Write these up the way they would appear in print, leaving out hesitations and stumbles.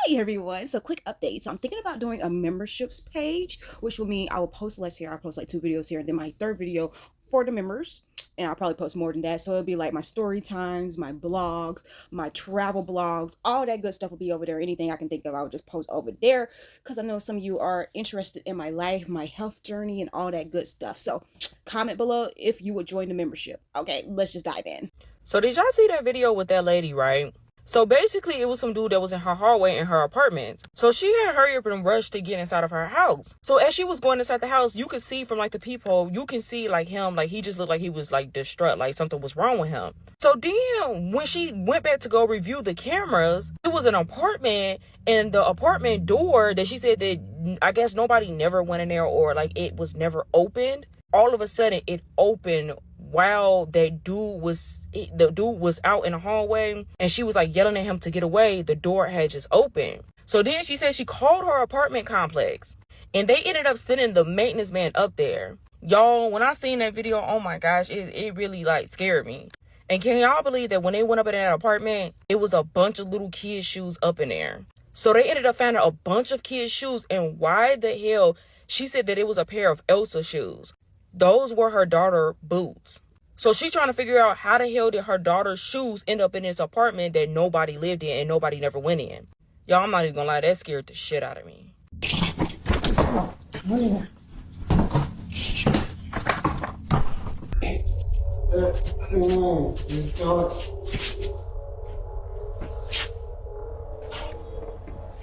Hi everyone. So quick update. So I'm thinking about doing a memberships page, which will mean I will post less here. I'll post like 2 videos here, and then my third video for the members. And I'll probably post more than that. So it'll be like my story times, my blogs, my travel blogs, all that good stuff will be over there. Anything I can think of, I will just post over there. Because I know some of you are interested in my life, my health journey, and all that good stuff. So comment below if you would join the membership. Okay, let's just dive in. So did y'all see that video with that lady, right? So basically, it was some dude that was in her hallway in her apartment. So she had hurry up and rushed to get inside of her house. So as she was going inside the house, you could see from like the peephole, you can see like him, like he just looked like he was like distraught, like something was wrong with him. So then when she went back to go review the cameras, it was an apartment, and the apartment door that she said that I guess nobody never went in there, or like it was never opened. All of a sudden it opened while the dude was out in the hallway, and she was like yelling at him to get away. The door had just opened. So then she said she called her apartment complex, and they ended up sending the maintenance man up there. Y'all, when I seen that video, oh my gosh, it really like scared me. And can y'all believe that when they went up in that apartment, it was a bunch of little kids' shoes up in there? So they ended up finding a bunch of kids' shoes, and why the hell? She said that it was a pair of Elsa shoes. Those were her daughter's boots. So she trying to figure out how the hell did her daughter's shoes end up in this apartment that nobody lived in and nobody never went in. Y'all, I'm not even gonna lie, that scared the shit out of me.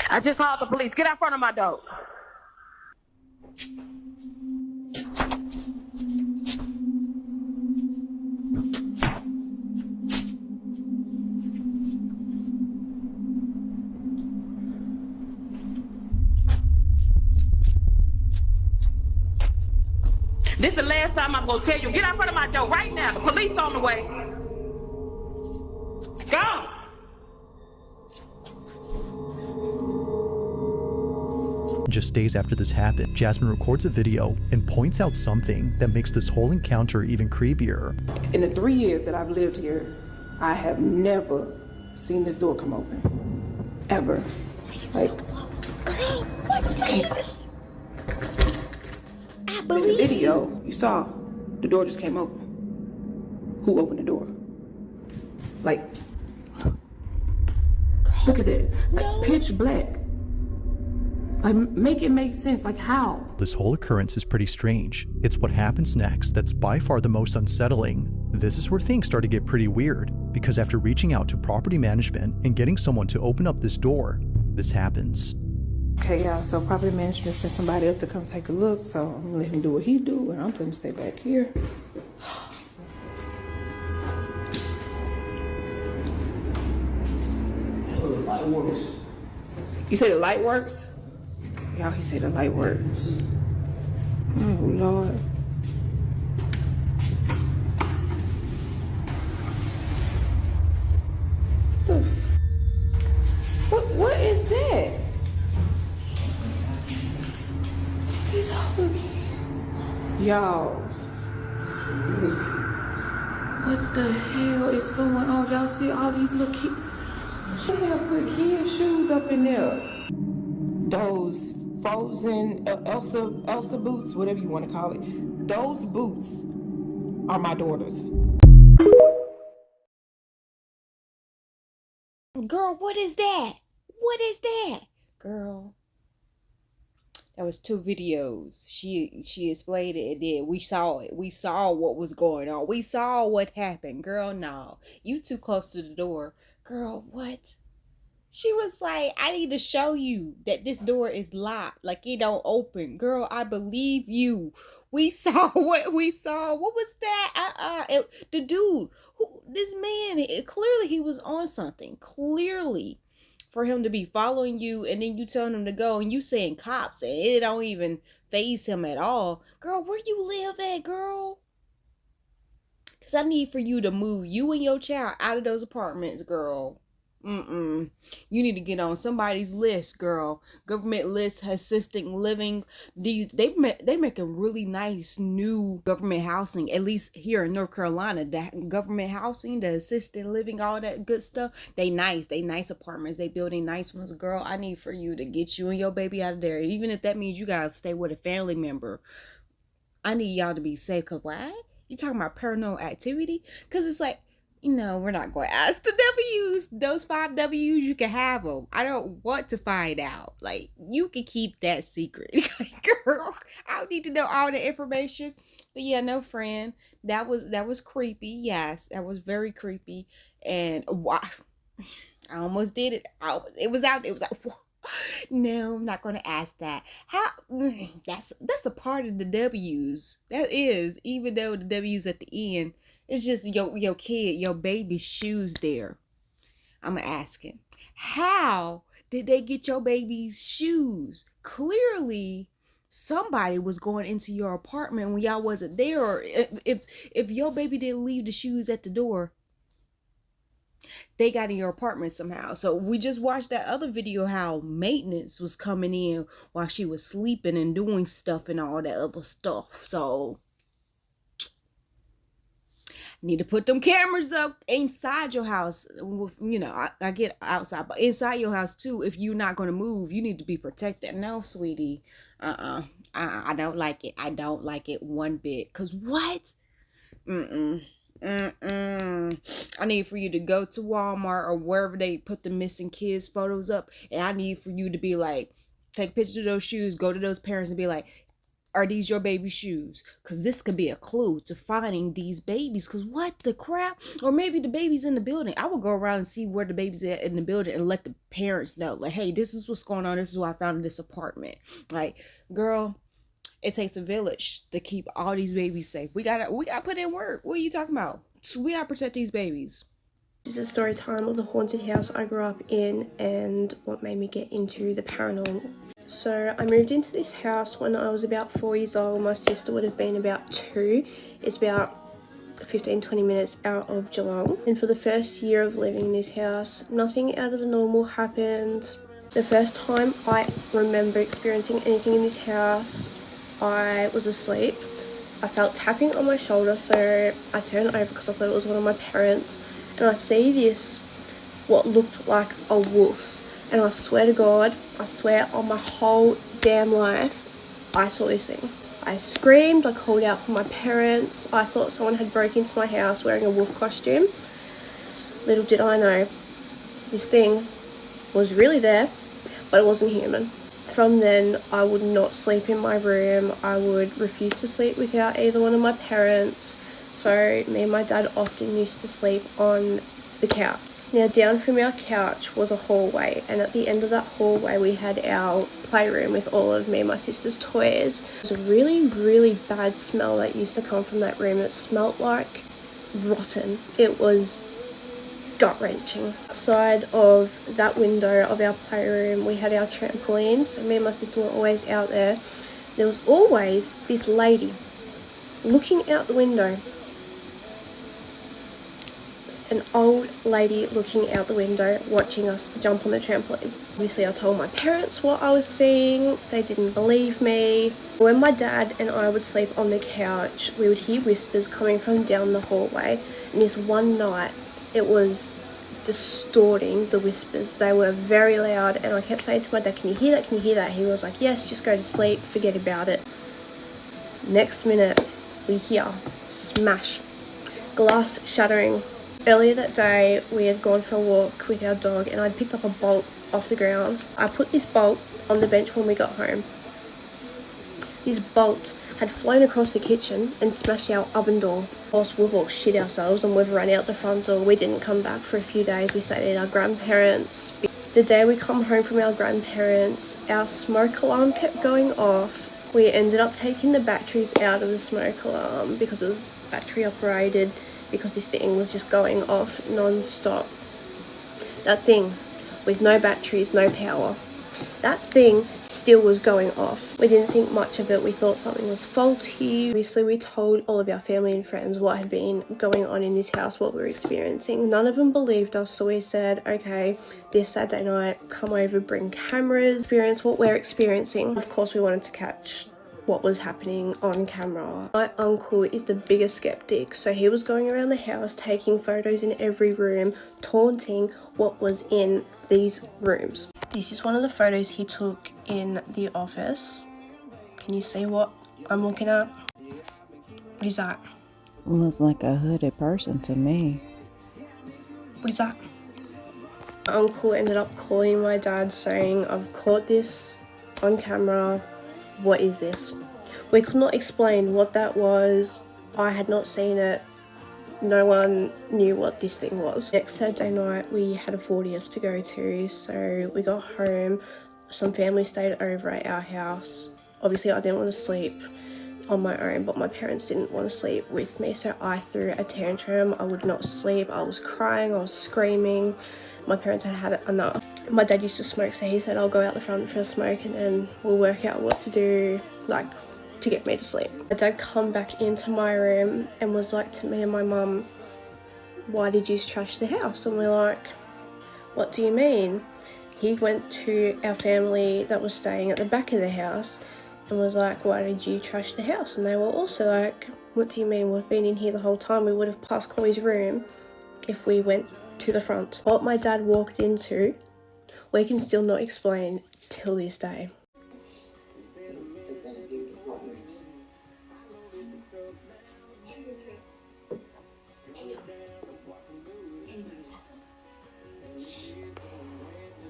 I just called the police. Get out front of my door. This is the last time I'm gonna tell you, get out front of my door right now. The police on the way. Go! Just days after this happened, Jasmine records a video and points out something that makes this whole encounter even creepier. In the 3 years that I've lived here, I have never seen this door come open. Ever. Like, Girl, what the in the video, you saw the door just came open. Who opened the door? Like, look at that. Like, pitch black. Like, make it make sense. Like, how? This whole occurrence is pretty strange. It's what happens next that's by far the most unsettling. This is where things start to get pretty weird, because after reaching out to property management and getting someone to open up this door, this happens. Okay, y'all, so property management sent somebody up to come take a look, so I'm gonna let him do what he do, and I'm gonna stay back here. The light works. You say the light works? Y'all, he said the light works. Oh, Lord. What is that? He's over here. Y'all. What the hell is going on? Y'all see all these little kids? They have put kids' shoes up in there. Those frozen Elsa boots, whatever you want to call it. Those boots are my daughter's. Girl, what is that? What is that? Girl, that was 2 videos. She explained it, and then we saw it. We saw what was going on. We saw what happened. Girl, no. You too close to the door. Girl, what? She was like, I need to show you that this door is locked. Like, it don't open. Girl, I believe you. We saw what we saw. What was that? The dude, this man, clearly he was on something. Clearly. For him to be following you, and then you telling him to go, and you saying cops, and it don't even faze him at all. Girl, where you live at, girl? Because I need for you to move you and your child out of those apartments, girl. You need to get on somebody's list, girl. Government list, assisting living. They making really nice new government housing. At least here in North Carolina, that government housing, the assisted living, all that good stuff. They nice apartments. They building nice ones, girl. I need for you to get you and your baby out of there, even if that means you gotta stay with a family member. I need y'all to be safe. Cause what? You talking about paranormal activity? Cause it's like, we're not going to ask the W's. Those 5 W's, you can have them. I don't want to find out. Like, you can keep that secret. Girl, I don't need to know all the information. But yeah, no, friend. That was creepy. Yes, that was very creepy. And I almost did it. It was out. It was like, no, I'm not going to ask that. How? That's a part of the W's. That is, even though the W's at the end, it's just your kid, your baby's shoes there. I'm asking, how did they get your baby's shoes? Clearly, somebody was going into your apartment when y'all wasn't there. Or if your baby didn't leave the shoes at the door, they got in your apartment somehow. So we just watched that other video how maintenance was coming in while she was sleeping and doing stuff and all that other stuff. So need to put them cameras up inside your house. I get outside, but inside your house too. If you're not going to move, you need to be protected. No, sweetie. I don't like it. I don't like it one bit. Cause what? I need for you to go to Walmart or wherever they put the missing kids photos up, and I need for you to be like, take pictures of those shoes, go to those parents and be like, are these your baby shoes? Because this could be a clue to finding these babies. Because what the crap? Or maybe the baby's in the building. I would go around and see where the baby's at in the building and let the parents know. Like, hey, this is what's going on. This is what I found in this apartment. Like, girl, it takes a village to keep all these babies safe. We gotta put in work. What are you talking about? So we gotta protect these babies. This is a story time of the haunted house I grew up in and what made me get into the paranormal. So I moved into this house when I was about 4 years old. My sister would have been about 2. It's about 15-20 minutes out of Geelong. And for the first year of living in this house, nothing out of the normal happened. The first time I remember experiencing anything in this house, I was asleep. I felt tapping on my shoulder, so I turned over because I thought it was one of my parents. And I see this, what looked like a wolf. And I swear to God, I swear on my whole damn life, I saw this thing. I screamed, I called out for my parents. I thought someone had broken into my house wearing a wolf costume. Little did I know, this thing was really there, but it wasn't human. From then, I would not sleep in my room. I would refuse to sleep without either one of my parents. So me and my dad often used to sleep on the couch. Now down from our couch was a hallway, and at the end of that hallway we had our playroom with all of me and my sister's toys. There was a really, really bad smell that used to come from that room. It smelled like rotten. It was gut-wrenching. Outside of that window of our playroom we had our trampolines, so me and my sister were always out there. There was always this lady looking out the window. An old lady looking out the window watching us jump on the trampoline. Obviously I told my parents what I was seeing. They didn't believe me. When my dad and I would sleep on the couch, we would hear whispers coming from down the hallway, and this one night it was distorting the whispers. They were very loud, and I kept saying to my dad, can you hear that, can you hear that? He was like, yes, just go to sleep, forget about it. Next minute we hear smash, glass shattering. Earlier that day we had gone for a walk with our dog and I'd picked up a bolt off the ground. I put this bolt on the bench when we got home. This bolt had flown across the kitchen and smashed our oven door. Whilst we've all shit ourselves and we've run out the front door, we didn't come back for a few days. We stayed at our grandparents'. The day we come home from our grandparents', our smoke alarm kept going off. We ended up taking the batteries out of the smoke alarm because it was battery operated, because this thing was just going off non-stop. That thing with no batteries, no power. That thing still was going off. We didn't think much of it. We thought something was faulty. Obviously, we told all of our family and friends what had been going on in this house, what we were experiencing. None of them believed us, so we said, okay, this Saturday night, come over, bring cameras, experience what we're experiencing. Of course, we wanted to catch what was happening on camera. My uncle is the biggest skeptic, so he was going around the house taking photos in every room, taunting what was in these rooms. This is one of the photos he took in the office. Can you see what I'm looking at? What is that? Looks like a hooded person to me. What is that? My uncle ended up calling my dad saying, I've caught this on camera. What is this? We could not explain what that was. I had not seen it. No one knew what this thing was. Next Saturday night we had a 40th to go to, so we got home. Some family stayed over at our house. Obviously I didn't want to sleep on my own, but my parents didn't want to sleep with me, so I threw a tantrum. I would not sleep. I was crying, I was screaming. My parents had had enough. My dad used to smoke, so he said, I'll go out the front for a smoke and then we'll work out what to do, like, to get me to sleep. My dad come back into my room and was like to me and my mum, why did you trash the house? And we're like, what do you mean? He went to our family that was staying at the back of the house and was like, why did you trash the house? And they were also like, what do you mean? We've been in here the whole time. We would have passed Chloe's room if we went to the front. What my dad walked into, we can still not explain till this day.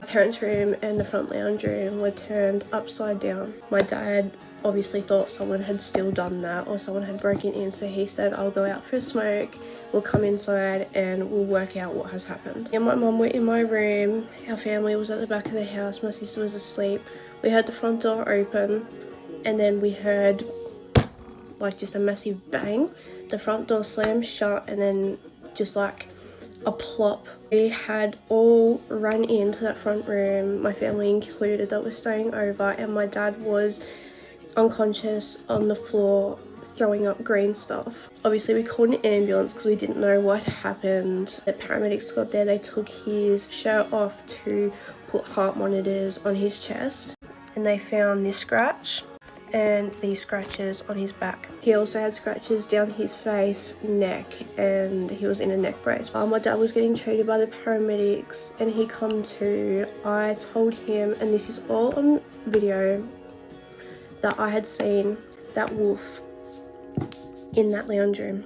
My parents' room and the front lounge room were turned upside down. My dad obviously thought someone had still done that or someone had broken in, so he said, I'll go out for a smoke, we'll come inside and we'll work out what has happened. Me and my mum were in my room, our family was at the back of the house, my sister was asleep. We heard the front door open and then we heard like just a massive bang. The front door slammed shut and then just like a plop. We had all run into that front room, my family included, that was staying over, and my dad was unconscious on the floor throwing up green stuff. Obviously we called an ambulance because we didn't know what happened. The paramedics got there, they took his shirt off to put heart monitors on his chest and they found this scratch and these scratches on his back. He also had scratches down his face, neck, and he was in a neck brace. While my dad was getting treated by the paramedics and he come to, I told him, and this is all on video, that I had seen that wolf in that lounge room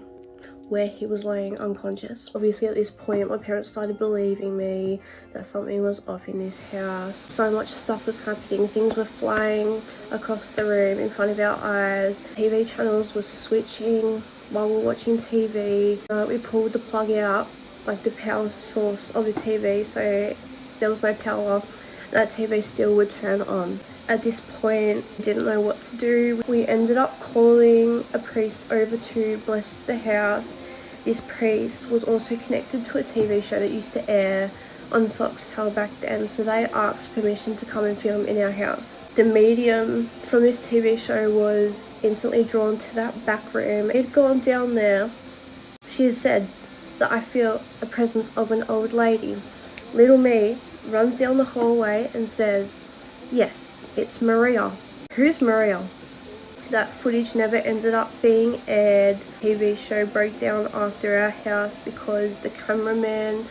where he was laying unconscious. Obviously at this point my parents started believing me that something was off in this house. So much stuff was happening, things were flying across the room in front of our eyes. TV channels were switching while we were watching TV. We pulled the plug out, like the power source of the TV, so there was no power. That TV still would turn on. At this point, we didn't know what to do. We ended up calling a priest over to bless the house. This priest was also connected to a TV show that used to air on Foxtel back then, so they asked permission to come and film in our house. The medium from this TV show was instantly drawn to that back room. It had gone down there. She has said that I feel a presence of an old lady. Little me runs down the hallway and says, yes, it's Maria. Who's Maria? That footage never ended up being aired. The TV show broke down after our house because the cameraman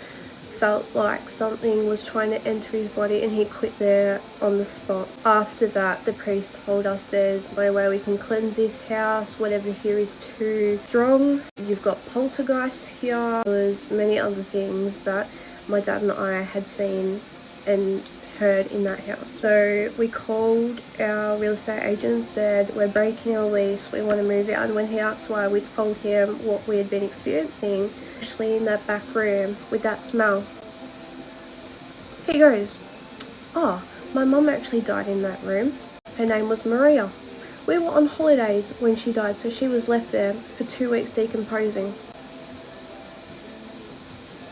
felt like something was trying to enter his body and he quit there on the spot. After that, the priest told us there's no way we can cleanse this house. Whatever here is too strong. You've got poltergeists here. There was many other things that my dad and I had seen and heard in that house. So we called our real estate agent and said, we're breaking our lease, we want to move out. And when he asked why, we told him what we had been experiencing, especially in that back room with that smell. He goes, oh, my mum actually died in that room. Her name was Maria. We were on holidays when she died, so she was left there for 2 weeks decomposing.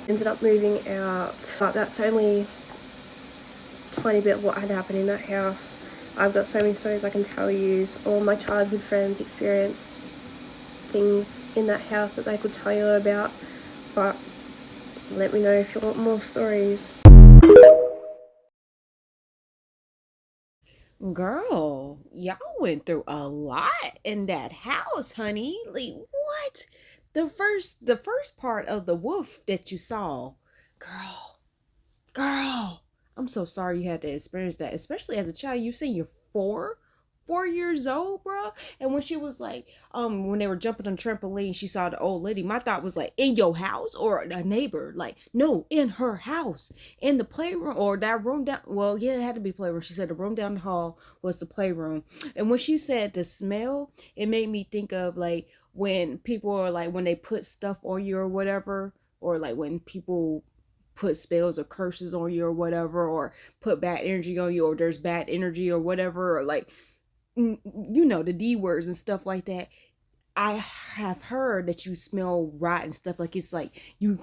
Ended up moving out, but that's only tiny bit of what had happened in that house. I've got so many stories I can tell you. All my childhood friends experience things in that house that they could tell you about, but let me know if you want more stories. Girl, y'all went through a lot in that house, honey. Like what? The first part of the wolf that you saw, girl, girl. I'm so sorry you had to experience that, especially as a child. You say you're 4 years old, bro. And when she was like, when they were jumping on the trampoline, she saw the old lady. My thought was like, in your house or a neighbor? Like, no, in her house, in the playroom or that room down. Well, yeah, it had to be playroom. She said the room down the hall was the playroom. And when she said the smell, it made me think of like when people are like when they put stuff on you or whatever, or like when people put spells or curses on you or whatever, or put bad energy on you, or there's bad energy or whatever, or like you know, the D words and stuff like that. I have heard that you smell rotten stuff. Like it's like you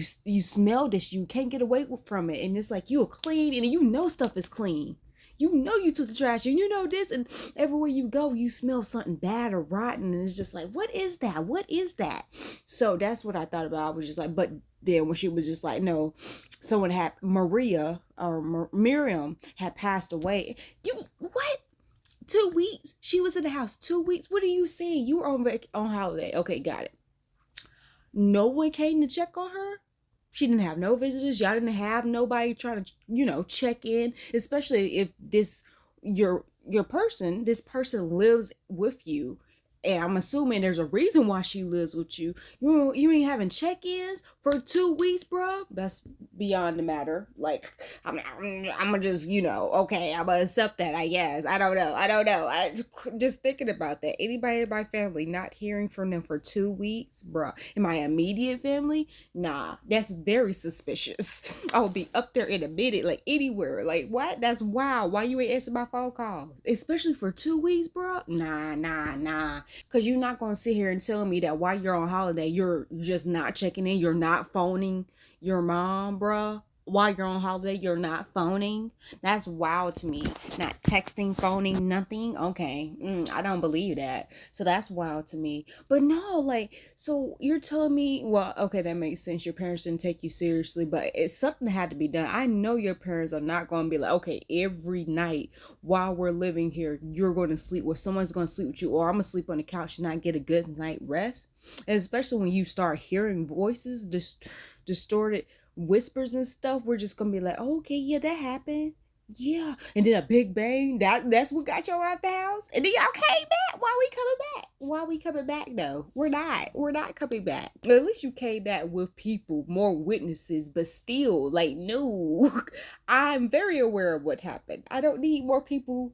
smell this, you can't get away from it, and it's like you're clean, and you know stuff is clean. You know you took the trash, and you know this, and everywhere you go, you smell something bad or rotten, and it's just like, what is that? What is that? So that's what I thought about. I was just like, but then when she was just like, no, someone had Maria or Miriam had passed away. You what? 2 weeks. She was in the house 2 weeks. What are you saying? You were on holiday. Okay, got it. No one came to check on her. She didn't have no visitors. Y'all didn't have nobody trying to, check in. Especially if this person lives with you, and I'm assuming there's a reason why she lives with you. You ain't having check-ins for 2 weeks, bro. That's beyond the matter. Like, I'm gonna just, okay, I'm gonna accept that, I guess. I don't know. I just thinking about that. Anybody in my family not hearing from them for 2 weeks, bro. In my immediate family, nah, that's very suspicious. I would be up there in a minute, like anywhere. Like, what? That's wild. Why you ain't answering my phone calls? Especially for 2 weeks, bro. Nah. Because you're not going to sit here and tell me that while you're on holiday, you're just not checking in. You're not phoning your mom, bruh. While you're on holiday, you're not phoning. That's wild to me. Not texting, phoning, nothing. Okay. I don't believe that. So that's wild to me. But no, like, so you're telling me, well, okay, that makes sense. Your parents didn't take you seriously, but it's something that had to be done. I know your parents are not going to be like, okay, every night while we're living here, you're going to sleep, or someone's going to sleep with you, or I'm going to sleep on the couch and not get a good night rest. And especially when you start hearing voices, distorted whispers and stuff, we're just gonna be like, oh, okay, yeah, that happened. Yeah. And then a big bang. That's what got y'all out the house. And then y'all came back. Why we coming back though? We're not coming back. At least you came back with people, more witnesses, but still, like, no. I'm very aware of what happened. I don't need more people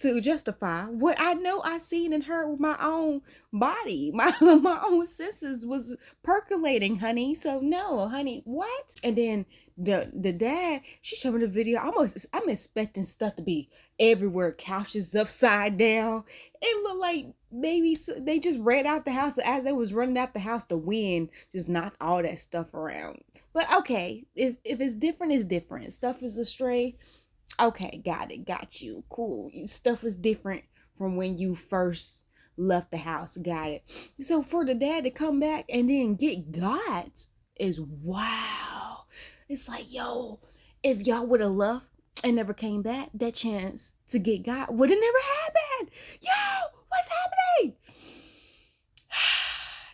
to justify what I know I seen and heard with my own body. My own senses was percolating, honey. So no, honey, what? And then the dad, she showed me the video. I'm expecting stuff to be everywhere, couches upside down. It looked like maybe they just ran out the house. As they was running out the house, the wind just knocked all that stuff around. But okay, if it's different, it's different. Stuff is astray. Okay, got it, got you. Cool. Stuff is different from when you first left the house. Got it. So for the dad to come back and then get God is wow. It's like, yo, if y'all would have left and never came back, that chance to get God would have never happened. Yo, what's happening?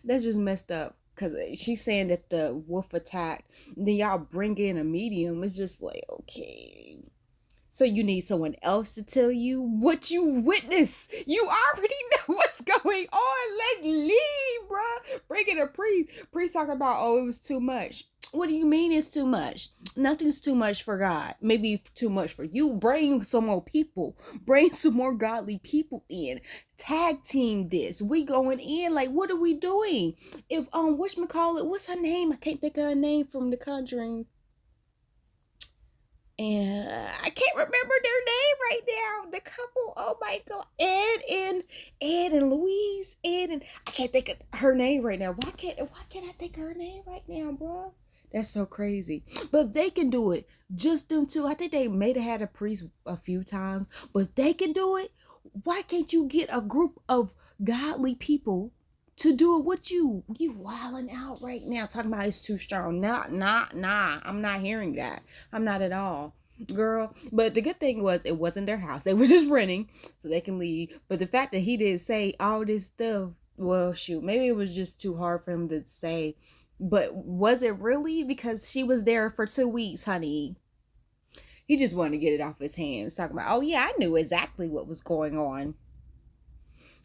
That's just messed up. Because she's saying that the wolf attacked. Then y'all bring in a medium. It's just like, okay. So you need someone else to tell you what you witnessed. You already know what's going on. Let's leave, bruh. Bring in a priest. Priest talking about, oh, it was too much. What do you mean it's too much? Nothing's too much for God. Maybe too much for you. Bring some more people. Bring some more godly people in. Tag team this. We going in. Like, what are we doing? If whatchamacallit, what's her name? I can't think of her name from The Conjuring. And I can't remember their name right now. The couple, oh my god, Ed and Louise, and I can't think of her name right now. Why can't I think of her name right now, bro? That's so crazy. But if they can do it, just them two. I think they may have had a priest a few times, but if they can do it, why can't you get a group of godly people to do it with you? You wilding out right now, talking about it's too strong. Nah. I'm not hearing that. I'm not at all. Girl, but the good thing was it wasn't their house. They were just renting, so they can leave. But the fact that he didn't say all this stuff, well, shoot, maybe it was just too hard for him to say. But was it really? Because she was there for 2 weeks, honey. He just wanted to get it off his hands, talking about, oh yeah, I knew exactly what was going on.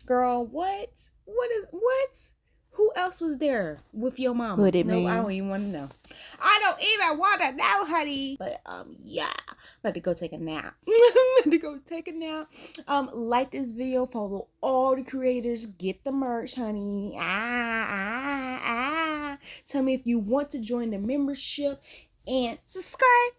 Girl, what? What? Who else was there with your mama? Hooded No, man. I don't even want to know. I don't even want to know, honey. But yeah, I'm about to go take a nap. Like this video, follow all the creators, get the merch, honey. Tell me if you want to join the membership and subscribe.